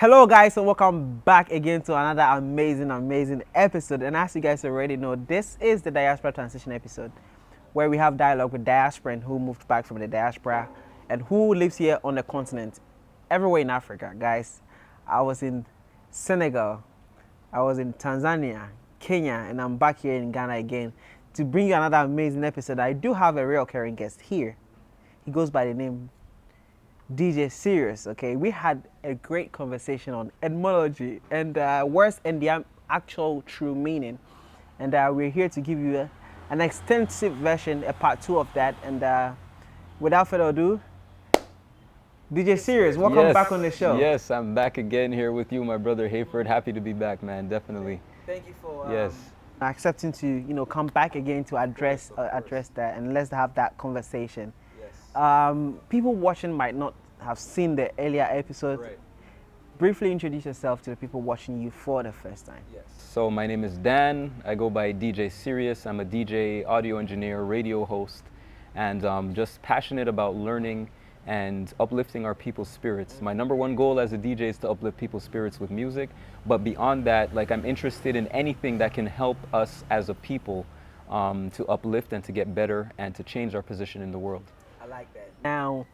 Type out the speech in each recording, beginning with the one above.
Hello guys, and welcome back again to another amazing episode. And as you guys already know, this is the diaspora transition episode where we have dialogue with diasporan who moved back from the diaspora and who lives here on the continent, everywhere in Africa. Guys, I was in Senegal, I was in Tanzania, Kenya, and I'm back here in Ghana again to bring you another amazing episode. I do have a real caring guest here. He goes by the name DJ Serious. Okay, we had a great conversation on etymology and words and the actual true meaning, and we're here to give you an extensive version, a part 2 of that. And without further ado, DJ Serious, welcome back on the show. Yes, I'm back again here with you, my brother Hayford. Happy to be back, man. Definitely. Thank you for Yes. accepting to come back again to address that, and let's have that conversation. People watching might not have seen the earlier episode. Right. Briefly introduce yourself to the people watching you for the first time. Yes. So my name is Dan. I go by DJ Serious. I'm a DJ, audio engineer, radio host, and just passionate about learning and uplifting our people's spirits. My number one goal as a DJ is to uplift people's spirits with music, but beyond that, like, I'm interested in anything that can help us as a people to uplift and to get better and to change our position in the world. I like that. Now,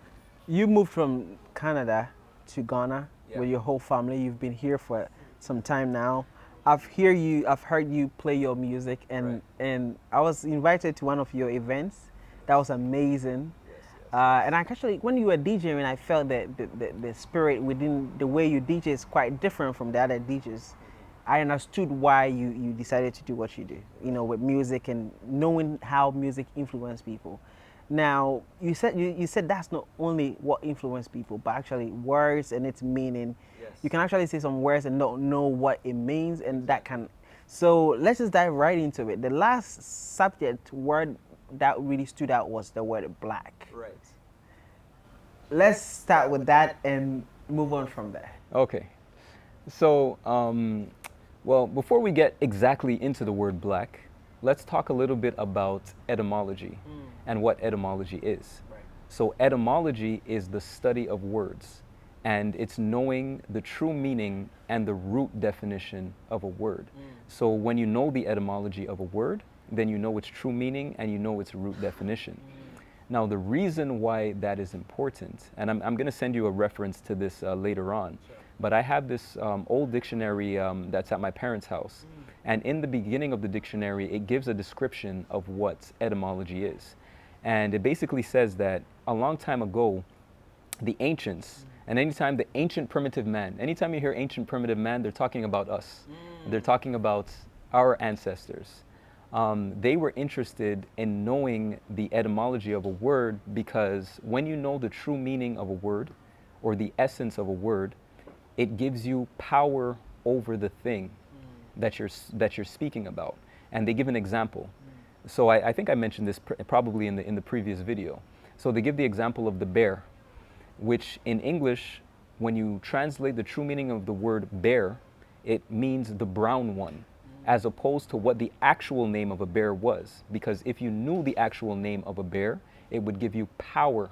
you moved from Canada to Ghana with your whole family. You've been here for some time now. I've heard you play your music, and I was invited to one of your events. That was amazing. And I actually, when you were DJing, I felt that the spirit within the way you DJ is quite different from the other DJs. I understood why you decided to do what you do, with music and knowing how music influenced people. Now, you said that's not only what influenced people, but actually words and its meaning. Yes. You can actually say some words and not know what it means, and that can. So let's just dive right into it. The last subject word that really stood out was the word black. Right. Let's start with that and move on from there. Okay. So, well, before we get exactly into the word black, let's talk a little bit about etymology and what etymology is. Right. So etymology is the study of words, and it's knowing the true meaning and the root definition of a word. So when you know the etymology of a word, then you know its true meaning and you know its root definition. Now, the reason why that is important, and I'm going to send you a reference to this later on, but I have this old dictionary that's at my parents' house. And in the beginning of the dictionary, it gives a description of what etymology is. And it basically says that a long time ago, the ancients, and anytime the ancient primitive man, anytime you hear ancient primitive man, they're talking about us. They're talking about our ancestors. They were interested in knowing the etymology of a word, because when you know the true meaning of a word or the essence of a word, it gives you power over the thing that you're speaking about. And they give an example. So I think I mentioned this probably in the previous video. So they give the example of the bear, which in English, when you translate the true meaning of the word bear, it means the brown one, as opposed to what the actual name of a bear was. Because if you knew the actual name of a bear, it would give you power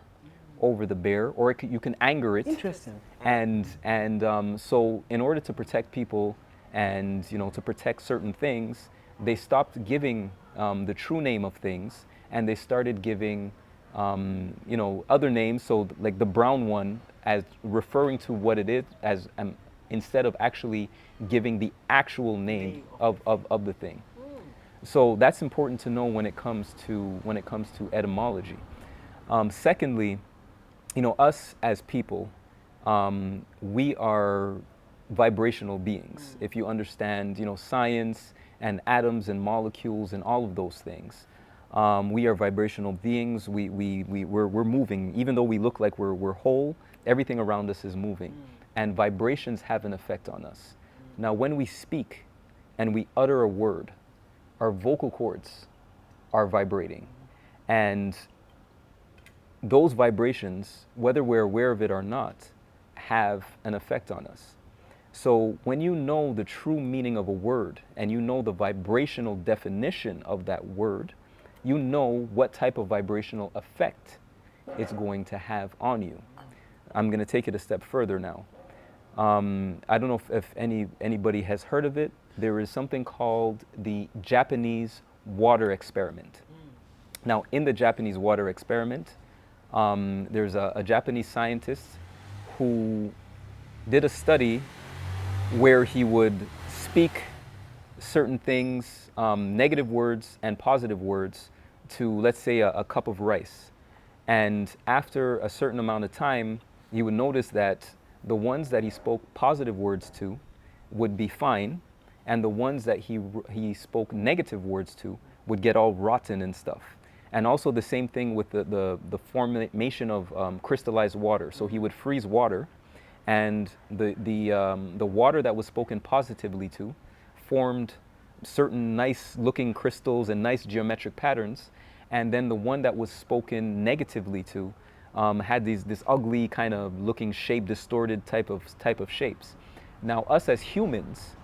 over the bear, or you can anger it. Interesting. And so in order to protect people and to protect certain things, they stopped giving the true name of things, and they started giving other names. So like the brown one, as referring to what it is, as instead of actually giving the actual name of the thing. So that's important to know when it comes to etymology. Secondly, us as people, we are vibrational beings. If you understand, science and atoms and molecules and all of those things, we are vibrational beings. We're moving. Even though we look like we're whole, everything around us is moving, and vibrations have an effect on us. Now, when we speak and we utter a word, our vocal cords are vibrating, and those vibrations, whether we're aware of it or not, have an effect on us. So when you know the true meaning of a word and you know the vibrational definition of that word, you know what type of vibrational effect it's going to have on you. I'm going to take it a step further now. I don't know if anybody has heard of it. There is something called the Japanese water experiment. Now, in the Japanese water experiment, there's a Japanese scientist who did a study where he would speak certain things, negative words and positive words, to, let's say, a cup of rice. And after a certain amount of time, you would notice that the ones that he spoke positive words to would be fine, and the ones that he spoke negative words to would get all rotten and stuff. And also the same thing with the formation of crystallized water. So he would freeze water, and the water that was spoken positively to formed certain nice looking crystals and nice geometric patterns, and then the one that was spoken negatively to had this ugly kind of looking shape, distorted type of shapes. Now, us as humans,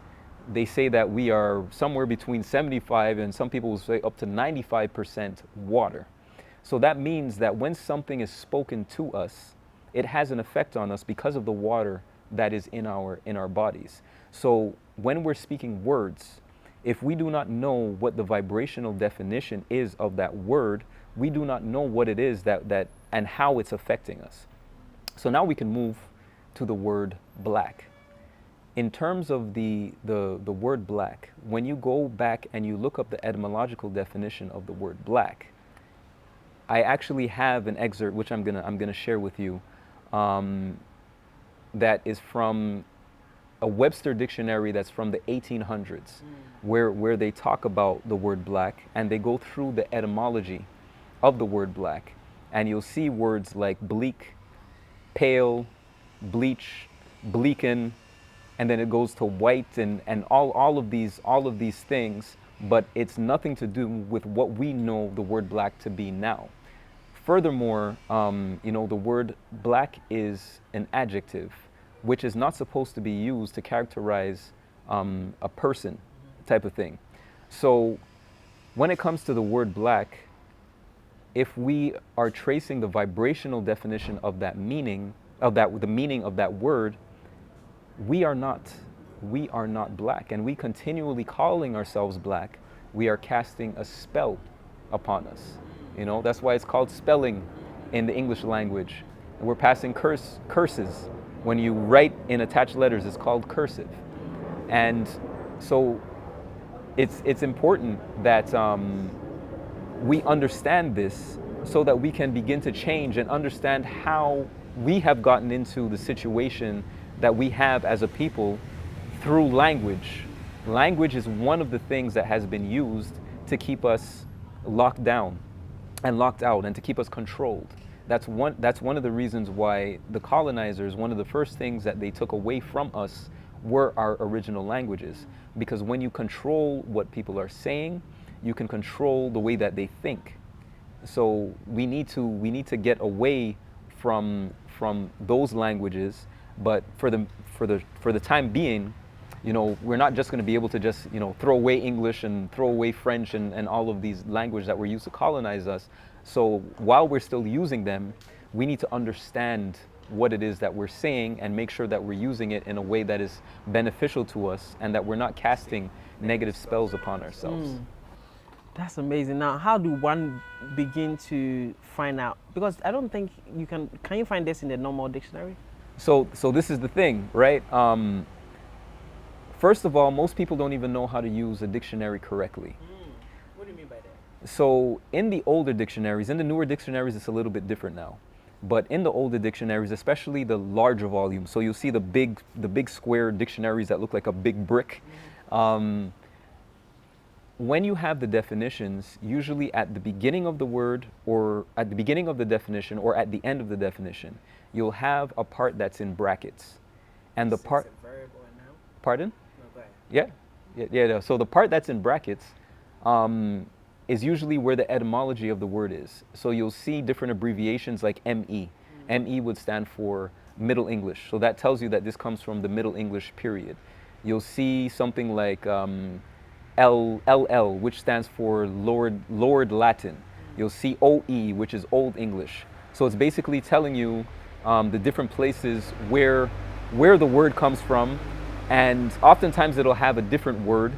they say that we are somewhere between 75 and some people will say up to 95% water. So that means that when something is spoken to us, it has an effect on us because of the water that is in our bodies. So when we're speaking words, if we do not know what the vibrational definition is of that word, we do not know what it is that and how it's affecting us. So now we can move to the word black. In terms of the word black, when you go back and you look up the etymological definition of the word black, I actually have an excerpt which I'm gonna share with you, that is from a Webster dictionary that's from the 1800s, where they talk about the word black, and they go through the etymology of the word black, and you'll see words like bleak, pale, bleach, bleaken, and then it goes to white and all of these things, but it's nothing to do with what we know the word black to be now. Furthermore, the word black is an adjective, which is not supposed to be used to characterize a person type of thing. So when it comes to the word black, if we are tracing the vibrational definition of that meaning, the meaning of that word, we are not black, and we continually calling ourselves black, we are casting a spell upon us. That's why it's called spelling in the English language. And we're passing curses. When you write in attached letters, it's called cursive. And so it's important that we understand this so that we can begin to change and understand how we have gotten into the situation that we have as a people through language. Language is one of the things that has been used to keep us locked down and locked out and to keep us controlled. That's one of the reasons why the colonizers, one of the first things that they took away from us were our original languages. Because when you control what people are saying, you can control the way that they think. So we need to get away from those languages, but for the time being, we're not just going to be able to just throw away English and throw away French and all of these languages that were used to colonize us. So while we're still using them, we need to understand what it is that we're saying and make sure that we're using it in a way that is beneficial to us and that we're not casting negative spells upon ourselves. That's amazing. Now, how do one begin to find out? Because I don't think you can. Can you find this in the normal dictionary? So this is the thing, right? First of all, most people don't even know how to use a dictionary correctly. What do you mean by that? So in the older dictionaries, in the newer dictionaries, it's a little bit different now. But in the older dictionaries, especially the larger volumes, so you'll see the big square dictionaries that look like a big brick. When you have the definitions, usually at the beginning of the word or at the beginning of the definition or at the end of the definition, you'll have a part that's in brackets. And the part... Variable and noun? Pardon? No, go ahead. Yeah. So the part that's in brackets is usually where the etymology of the word is. So you'll see different abbreviations like ME. ME would stand for Middle English. So that tells you that this comes from the Middle English period. You'll see something like LL, which stands for Lord Latin. You'll see OE, which is Old English. So it's basically telling you the different places where where the word comes from, and oftentimes it'll have a different word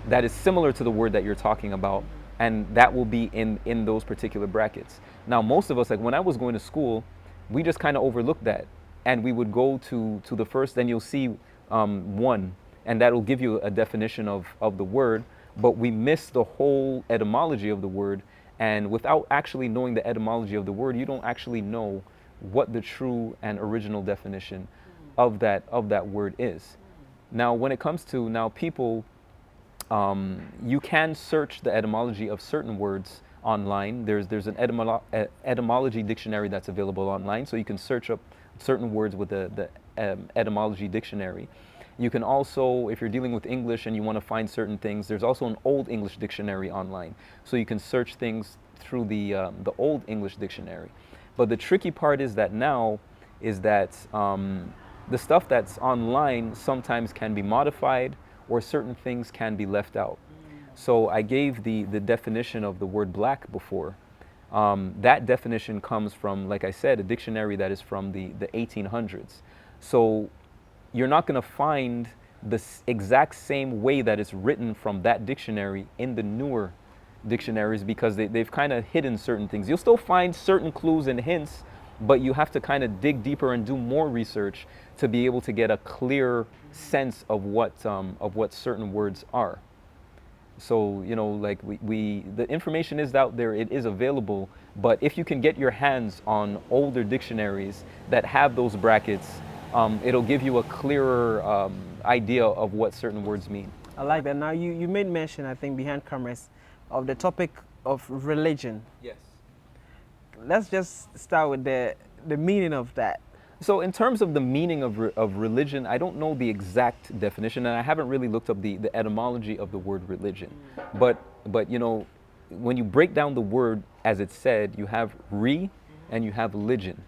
that is similar to the word that you're talking about, and that will be in those particular brackets. Now, most of us, like when I was going to school, we just kind of overlooked that, and we would go to the first, then you'll see one, and that'll give you a definition of the word, but we miss the whole etymology of the word, and without actually knowing the etymology of the word, you don't actually know what the true and original definition of that word is. Now, when it comes to now people, you can search the etymology of certain words online. There's an etymology dictionary that's available online, so you can search up certain words with the etymology dictionary. You can also, if you're dealing with English and you want to find certain things, there's also an Old English dictionary online, so you can search things through the Old English dictionary. But the tricky part is that now is that the stuff that's online sometimes can be modified, or certain things can be left out. So I gave the definition of the word black before. That definition comes from, like I said, a dictionary that is from the 1800s. So you're not going to find the exact same way that it's written from that dictionary in the newer dictionaries, because they've kind of hidden certain things. You'll still find certain clues and hints, but you have to kind of dig deeper and do more research to be able to get a clear sense of what certain words are. So, you know, like the information is out there, it is available, but if you can get your hands on older dictionaries that have those brackets, it'll give you a clearer idea of what certain words mean. I like that. Now, you made mention, I think, behind cameras, of the topic of religion. Yes. Let's just start with the meaning of that. So in terms of the meaning of religion, I don't know the exact definition, and I haven't really looked up the etymology of the word religion. But you know, when you break down the word as it's said, you have re and you have religion.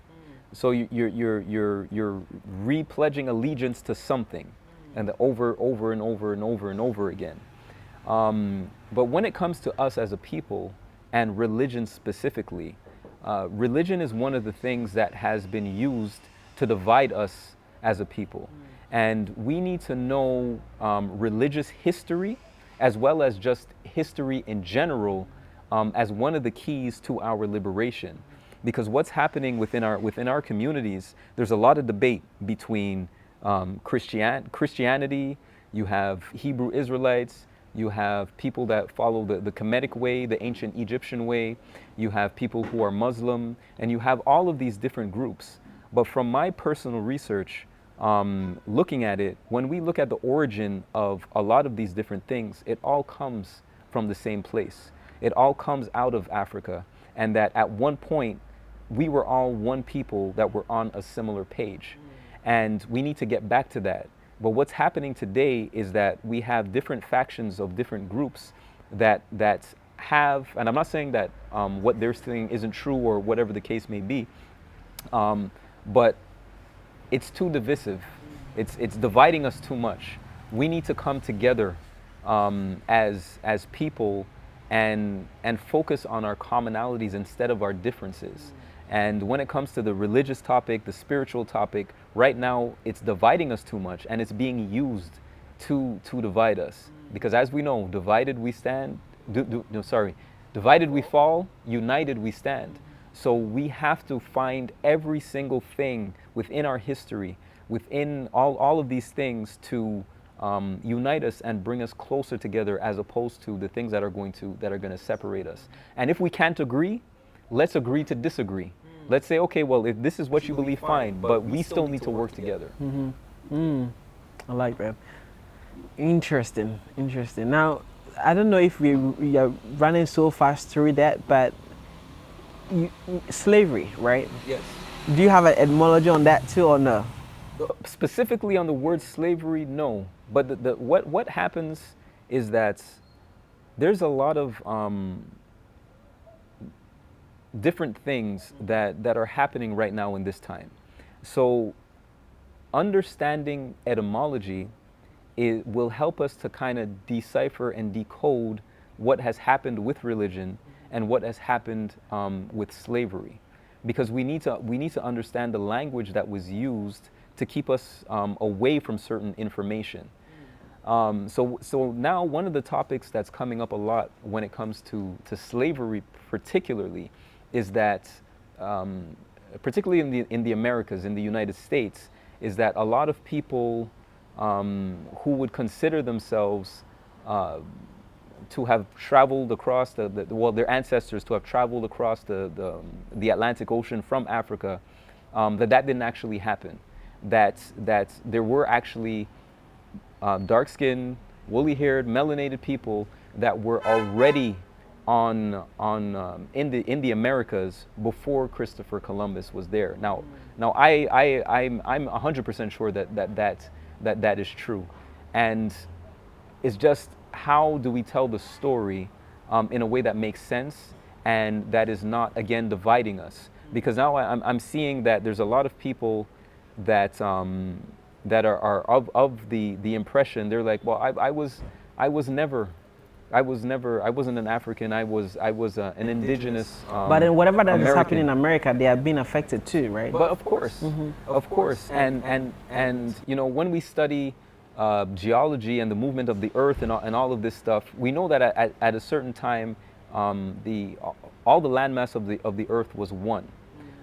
So you're re-pledging allegiance to something, and over and over again. But when it comes to us as a people, and religion specifically, religion is one of the things that has been used to divide us as a people. And we need to know religious history, as well as just history in general, as one of the keys to our liberation. Because what's happening within our communities, there's a lot of debate between Christianity, you have Hebrew Israelites, you have people that follow the Kemetic way, the ancient Egyptian way, you have people who are Muslim, and you have all of these different groups. But from my personal research, looking at it, when we look at the origin of a lot of these different things, it all comes from the same place. It all comes out of Africa, and that at one point, we were all one people that were on a similar page. And we need to get back to that. But what's happening today is that we have different factions of different groups that have, and I'm not saying that what they're saying isn't true or whatever the case may be, but it's too divisive. It's dividing us too much. We need to come together as people and focus on our commonalities instead of our differences. And when it comes to the religious topic, the spiritual topic, right now it's dividing us too much, and it's being used to divide us. Because as we know, divided we stand, divided we fall, united we stand. So we have to find every single thing within our history, within all of these things to unite us and bring us closer together, as opposed to the things that are going to separate us. And if we can't agree, let's agree to disagree. Let's say, okay, well, if this is what you believe, fine, but we still need to work together. I like that. Interesting. Now, I don't know if we are running so fast through that, but slavery, right? Yes. Do you have an etymology on that too, or no? Specifically on the word slavery, no. But what happens is that there's a lot of different things that are happening right now in this time. So understanding etymology, it will help us to kind of decipher and decode what has happened with religion and what has happened with slavery, because we need to understand the language that was used to keep us away from certain information. So now one of the topics that's coming up a lot when it comes to slavery particularly is that, particularly in the Americas, in the United States, is that a lot of people who would consider themselves to have traveled across well, their ancestors to have traveled across the Atlantic Ocean from Africa, that didn't actually happen. That there were actually dark-skinned, woolly-haired, melanated people that were already in the Americas before Christopher Columbus was there. Now I'm 100% sure that is true, and it's just how do we tell the story in a way that makes sense and that is not again dividing us? Because now I'm seeing that there's a lot of people that that are of the impression, they're like, well, I wasn't an African. I was an indigenous. But then whatever that is happening in American. America, they are being affected too, right? But of course, and you know, when we study geology and the movement of the earth and all of this stuff, we know that at a certain time, all the landmass of the earth was one.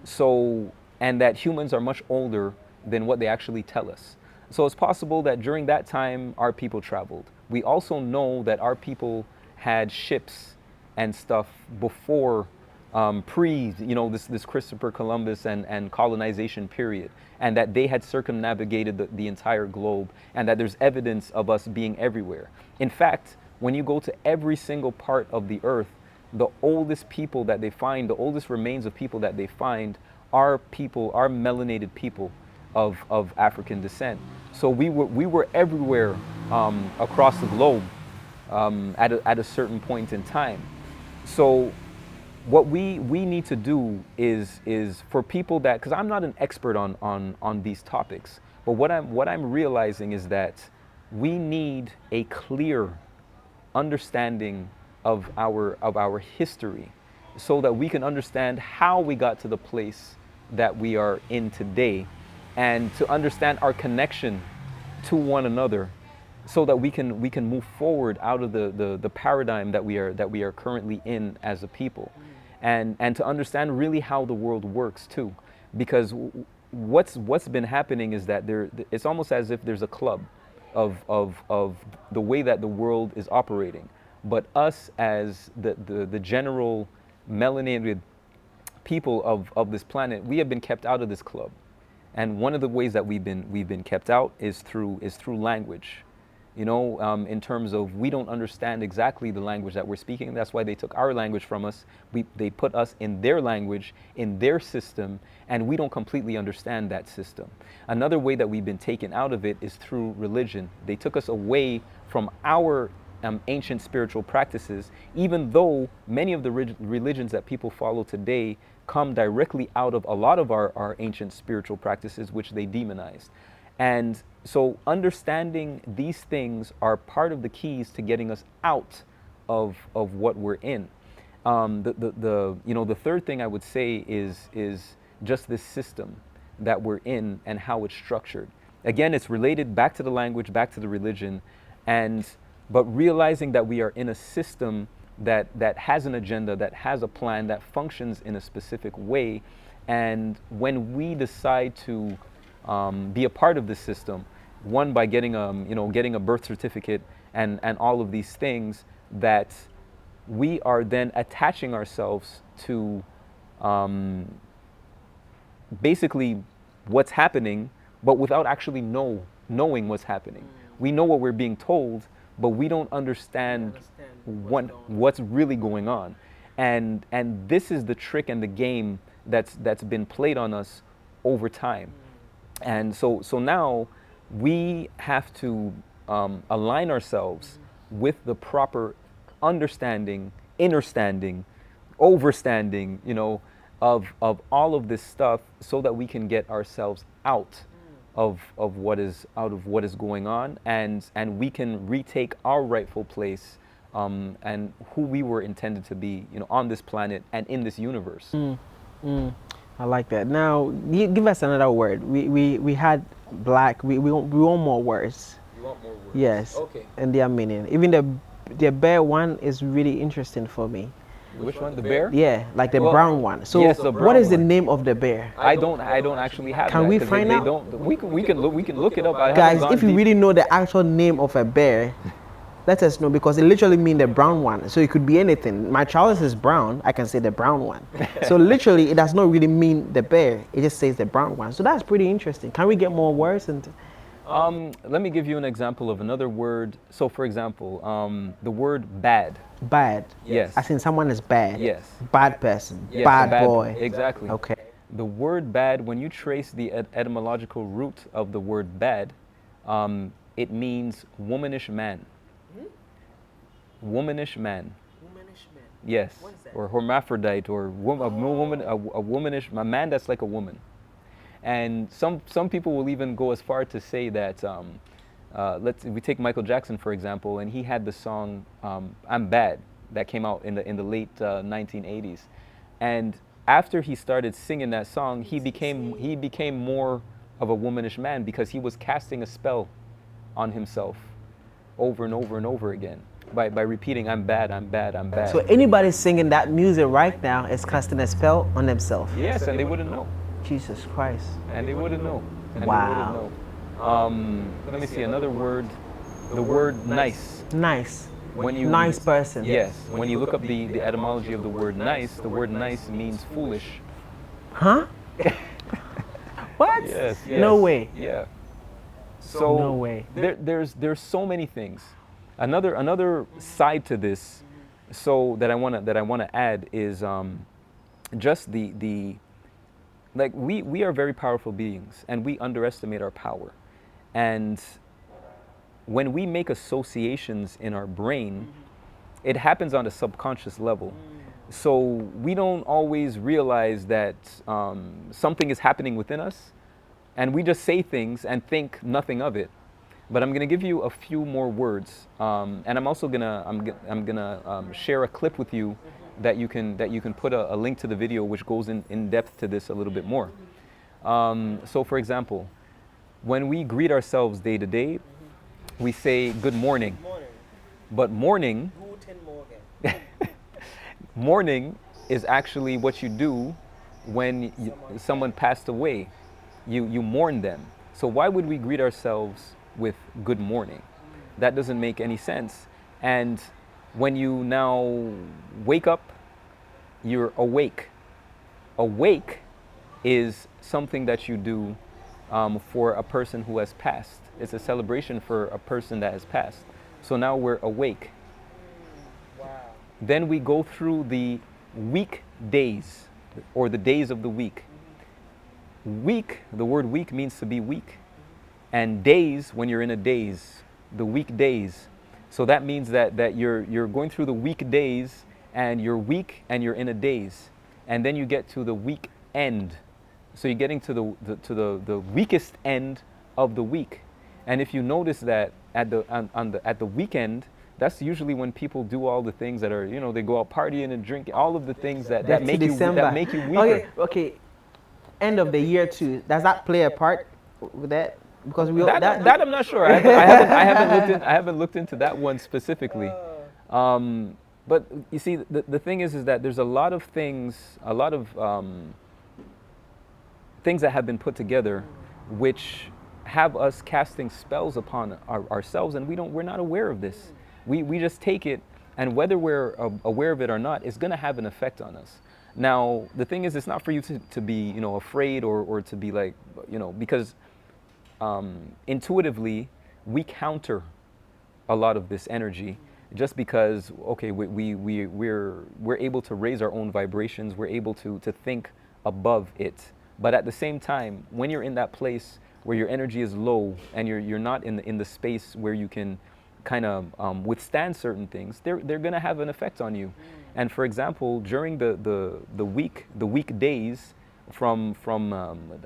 So, and that humans are much older than what they actually tell us. So it's possible that during that time, our people traveled. We also know that our people had ships and stuff before you know, this Christopher Columbus and colonization period, and that they had circumnavigated the entire globe, and that there's evidence of us being everywhere. In fact, when you go to every single part of the earth, the oldest people that they find, the oldest remains of people that they find are melanated people of African descent. So we were everywhere across the globe at a certain point in time. So what we need to do is for people that, because I'm not an expert on these topics, but what I'm realizing is that we need a clear understanding of our history, so that we can understand how we got to the place that we are in today, and to understand our connection to one another, so that we can move forward out of the paradigm that we are currently in as a people, and to understand really how the world works too, because what's been happening is that it's almost as if there's a club of the way that the world is operating, but us as the general melanated people of this planet, we have been kept out of this club. And one of the ways that we've been kept out is through language. You know, in terms of, we don't understand exactly the language that we're speaking. That's why they took our language from us. They put us in their language, in their system, and we don't completely understand that system. Another way that we've been taken out of it is through religion. They took us away from our ancient spiritual practices, even though many of the religions that people follow today come directly out of a lot of our ancient spiritual practices, which they demonized. And so understanding these things are part of the keys to getting us out of what we're in. The third thing I would say is just this system that we're in and how it's structured. Again, it's related back to the language, back to the religion, but realizing that we are in a system that has an agenda, that has a plan, that functions in a specific way. And when we decide to be a part of this system, one, by getting a birth certificate and all of these things, that we are then attaching ourselves to basically what's happening, but without actually knowing what's happening. We know what we're being told, but we don't understand what's really going on. And this is the trick and the game that's been played on us over time. And so now we have to align ourselves with the proper understanding, innerstanding, overstanding, of all of this stuff, so that we can get ourselves out of what is going on, and we can retake our rightful place, and who we were intended to be, on this planet and in this universe. I like that. Now, give us another word. We had black. We want more words. You want more words? Yes. Okay. And their meaning. Even the bear one is really interesting for me. Which one? The bear? Yeah, like the Well, brown one. So, yes, the what brown is the one. name of the bear? I don't actually have Can that. we 'Cause find they out? don't. We can look it up. I haven't Guys, gone if you deep. really know the actual name of a bear, let us know because it literally means the brown one. So it could be anything. My child is brown. I can say the brown one. So literally, it does not really mean the bear. It just says the brown one. So that's pretty interesting. Can we get more words? Let me give you an example of another word. So, for example, the word bad. Bad. Yes. I think someone is bad. Yes. Bad person. Yes, Bad boy. Exactly. Okay. The word bad, when you trace the etymological root of the word bad, it means womanish man. Womanish man. Womanish man. Yes. What is that? Or hermaphrodite, or a womanish, a man that's like a woman. And some people will even go as far to say that, we take Michael Jackson for example, and he had the song "I'm Bad" that came out in the late 1980s, and after he started singing that song, he became more of a womanish man because he was casting a spell on himself over and over and over again by repeating "I'm bad, I'm bad, I'm bad." So anybody singing that music right now is casting a spell on themselves. Yes, and they wouldn't know. Jesus Christ. And they wouldn't know. And Wow. They wouldn't know. Let me see another word. The word nice. Nice. When you Nice person. Yes. When you look up the etymology of the word nice means foolish. Huh? What? Yes. No way. Yeah. So No way. There's so many things. Another side to this, so that I wanna add is just the like we are very powerful beings and we underestimate our power, and when we make associations in our brain, it happens on a subconscious level. So we don't always realize that something is happening within us, and we just say things and think nothing of it. But I'm gonna give you a few more words, and I'm also gonna share a clip with you that you can put a link to the video which goes in depth to this a little bit more. So for example, when we greet ourselves day to day, we say good morning. But morning morning is actually what you do when someone passed away. You mourn them. So why would we greet ourselves with good morning? That doesn't make any sense. And when you now wake up, you're awake. Awake is something that you do for a person who has passed. It's a celebration for a person that has passed. So now we're awake. Wow. Then we go through the week days, or the days of the week. Week, the word week means to be weak. And days, when you're in a daze, the weekdays. So that means that you're going through the weekdays and you're weak and you're in a daze. And then you get to the weekend. So you're getting to the weakest end of the week. And if you notice that at the weekend, that's usually when people do all the things that are, they go out partying and drinking, all of the things that make you weaker. Okay. End of the year too. Does that play a part with that? Because That I'm not sure. I haven't looked into that one specifically. But you see, the thing is that there's a lot of things that have been put together, which have us casting spells upon ourselves, and we're not aware of this. We just take it, and whether we're aware of it or not, it's going to have an effect on us. Now, the thing is, it's not for you to be, afraid or to be like, because intuitively we counter a lot of this energy, just because we're able to raise our own vibrations, we're able to think above it. But at the same time, when you're in that place where your energy is low and you're not in the space where you can kind of withstand certain things, they're going to have an effect on you. And for example, during the weekdays, from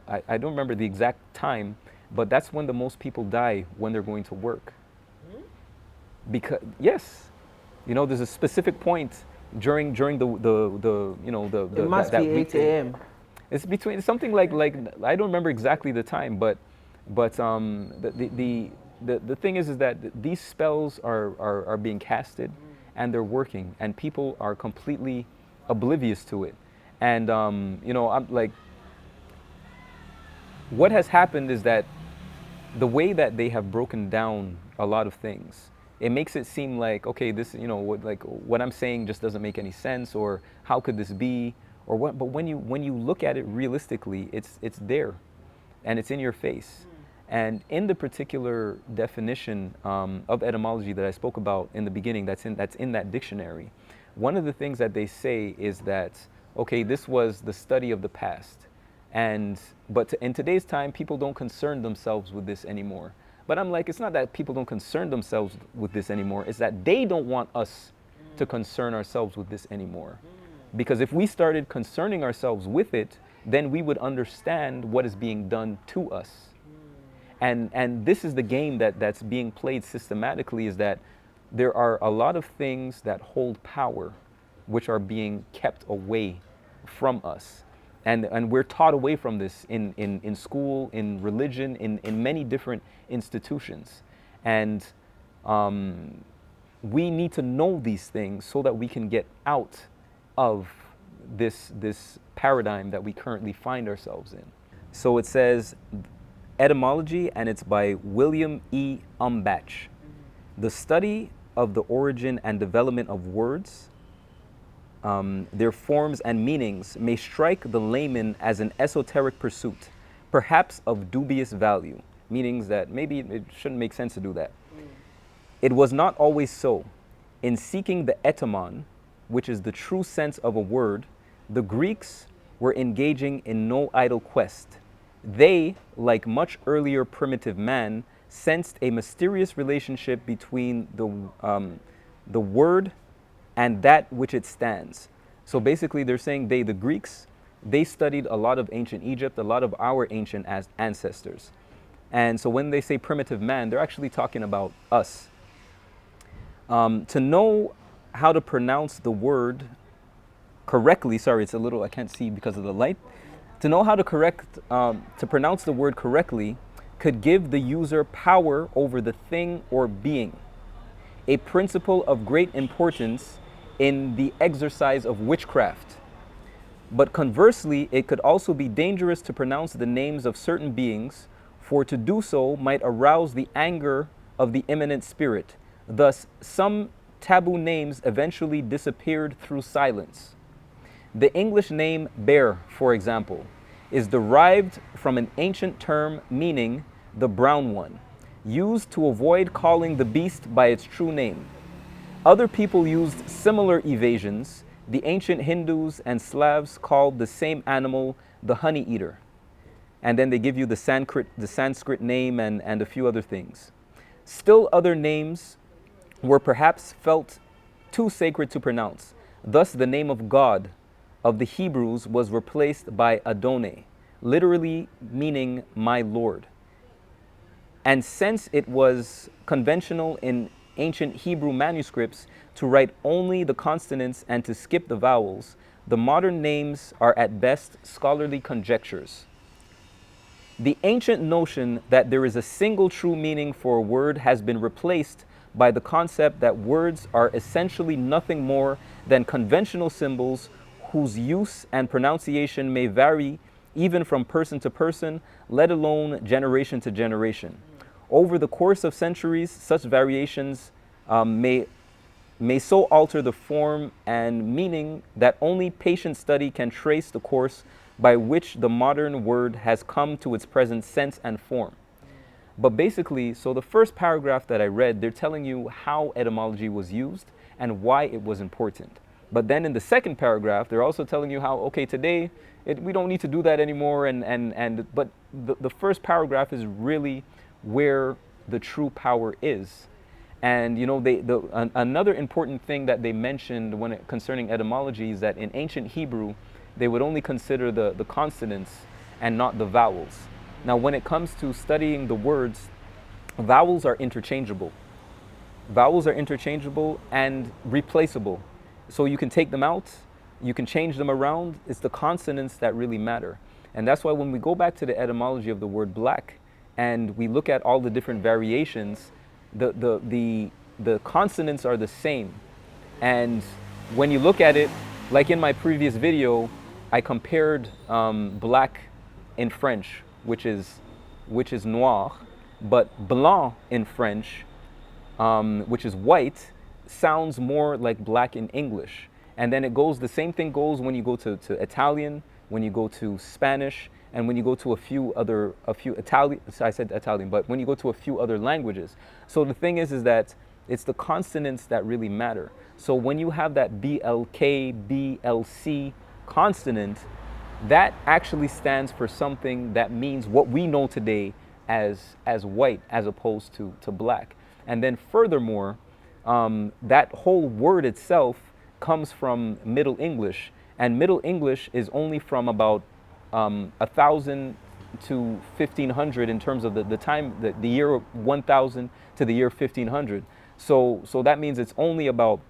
I don't remember the exact time, but that's when the most people die when they're going to work. Because yes, there's a specific point during the it must that be 8 weekday. a.m. It's between something like I don't remember exactly the time, but the thing is that these spells are being casted, and they're working, and people are completely oblivious to it, and I'm like, what has happened is that the way that they have broken down a lot of things, it makes it seem like, okay, this, what I'm saying just doesn't make any sense, or how could this be, or what? But when you look at it realistically, it's there, and it's in your face. And in the particular definition of etymology that I spoke about in the beginning, that's in that dictionary, one of the things that they say is that, okay, this was the study of the past. But in today's time, people don't concern themselves with this anymore. But I'm like, it's not that people don't concern themselves with this anymore. It's that they don't want us to concern ourselves with this anymore. Because if we started concerning ourselves with it, then we would understand what is being done to us. And this is the game that's being played systematically, is that there are a lot of things that hold power, which are being kept away from us. And we're taught away from this in school, in religion, in many different institutions. And we need to know these things so that we can get out of this paradigm that we currently find ourselves in. So it says etymology, and it's by William E. Umbach. The study of the origin and development of words, their forms and meanings, may strike the layman as an esoteric pursuit, perhaps of dubious value, meaning that maybe it shouldn't make sense to do that. It was not always so. In seeking the etymon, which is the true sense of a word, the Greeks were engaging in no idle quest. They, like much earlier primitive man, sensed a mysterious relationship between the word and that which it stands. So basically they're saying the Greeks, they studied a lot of ancient Egypt, a lot of our ancient ancestors. And so when they say primitive man, they're actually talking about us. To know how to pronounce the word correctly, sorry, it's a little, I can't see because of the light. To know how to pronounce the word correctly could give the user power over the thing or being, a principle of great importance in the exercise of witchcraft. But conversely, it could also be dangerous to pronounce the names of certain beings, for to do so might arouse the anger of the immanent spirit. Thus, some taboo names eventually disappeared through silence. The English name bear, for example, is derived from an ancient term meaning the brown one, used to avoid calling the beast by its true name. Other people used similar evasions. The ancient Hindus and Slavs called the same animal the honey eater. And then they give you the Sanskrit name and a few other things. Still other names were perhaps felt too sacred to pronounce. Thus the name of God of the Hebrews was replaced by Adonai, literally meaning my Lord. And since it was conventional in ancient Hebrew manuscripts to write only the consonants and to skip the vowels, the modern names are at best scholarly conjectures. The ancient notion that there is a single true meaning for a word has been replaced by the concept that words are essentially nothing more than conventional symbols whose use and pronunciation may vary even from person to person, let alone generation to generation. Over the course of centuries, such variations may so alter the form and meaning that only patient study can trace the course by which the modern word has come to its present sense and form. But basically, so the first paragraph that I read, they're telling you how etymology was used and why it was important. But then in the second paragraph, they're also telling you how, okay, today we don't need to do that anymore. But the first paragraph is really where the true power is. And you know, another important thing that they mentioned concerning etymology is that in ancient Hebrew, they would only consider the consonants and not the vowels. Now, when it comes to studying the words, vowels are interchangeable. Vowels are interchangeable and replaceable. So you can take them out, you can change them around. It's the consonants that really matter. And that's why when we go back to the etymology of the word black and we look at all the different variations, the consonants are the same. And when you look at it, like in my previous video, I compared black in French, which is noir, but blanc in French, which is white, sounds more like black in English. And then it goes, the same thing goes when you go to Italian, when you go to Spanish, and when you go to a few Italian, I said Italian, but when you go to a few other languages. So the thing is that it's the consonants that really matter. So when you have that BLK, BLC consonant, that actually stands for something that means what we know today as white as opposed to black. And then furthermore, that whole word itself comes from Middle English, and Middle English is only from about 1,000 to 1,500 in terms of the time, the year 1,000 to the year 1,500. So that means it's only about,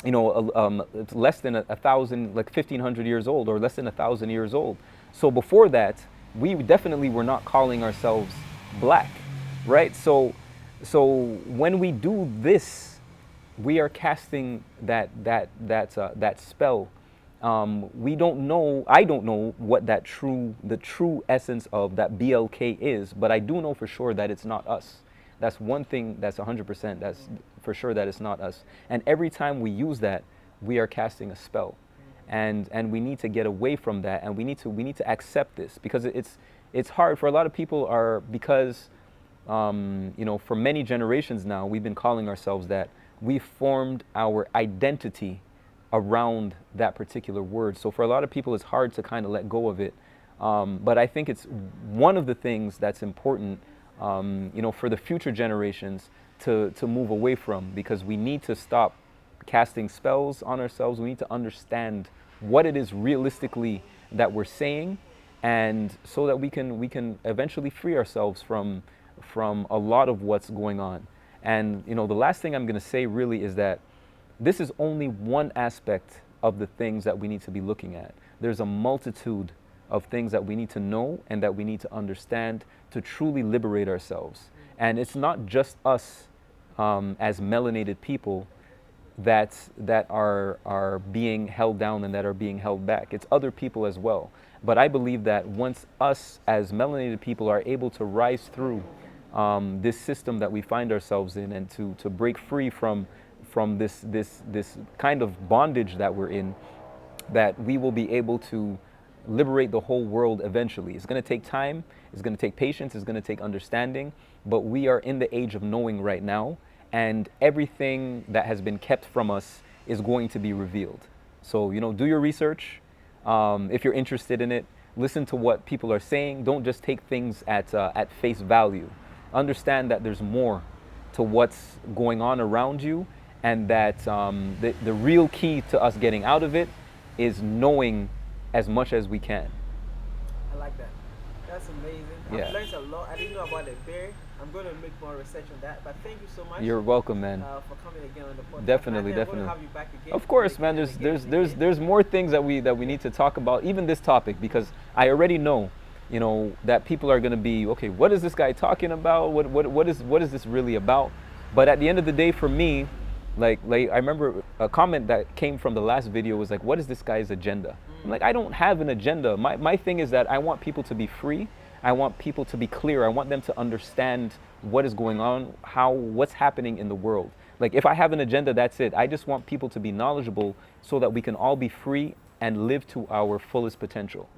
you know, it's less than 1,000, like 1,500 years old, or less than 1,000 years old. So before that, we definitely were not calling ourselves black, right? So when we do this, we are casting that spell. We don't know. I don't know what the true essence of that BLK is, but I do know for sure that it's not us. That's one thing that's 100%. That's for sure that it's not us. And every time we use that, we are casting a spell, and we need to get away from that, and we need to accept this, because it's hard for a lot of people, because you know, for many generations now, we've been calling ourselves that. We formed our identity around that particular word. So for a lot of people, it's hard to kind of let go of it. But I think it's one of the things that's important, you know, for the future generations to move away from, because we need to stop casting spells on ourselves. We need to understand what it is realistically that we're saying, and so that we can eventually free ourselves from a lot of what's going on. And you know, the last thing I'm going to say really is that this is only one aspect of the things that we need to be looking at. There's a multitude of things that we need to know and that we need to understand to truly liberate ourselves. And it's not just us as melanated people that are being held down and that are being held back. It's other people as well. But I believe that once us as melanated people are able to rise through this system that we find ourselves in, and to break free from this kind of bondage that we're in, that we will be able to liberate the whole world eventually. It's going to take time, it's going to take patience, it's going to take understanding, but we are in the age of knowing right now, and everything that has been kept from us is going to be revealed. So, you know, do your research. If you're interested in it, listen to what people are saying. Don't just take things at face value. Understand that there's more to what's going on around you, and that the real key to us getting out of it is knowing as much as we can. I like that. That's amazing. Yeah. I've learned a lot. I didn't know about the bear. I'm going to make more research on that. But thank you so much. You're welcome, man. For coming again on the podcast. Definitely, I'm going definitely. to have you back again. Of course, man. There's more things that we need to talk about, even this topic, because I already know, you know, that people are going to be, okay, what is this guy talking about? What is this really about? But at the end of the day, for me, like I remember a comment that came from the last video was like, what is this guy's agenda? I'm like, I don't have an agenda. My thing is that I want people to be free. I want people to be clear. I want them to understand what is going on, what's happening in the world. Like, if I have an agenda, that's it. I just want people to be knowledgeable so that we can all be free and live to our fullest potential.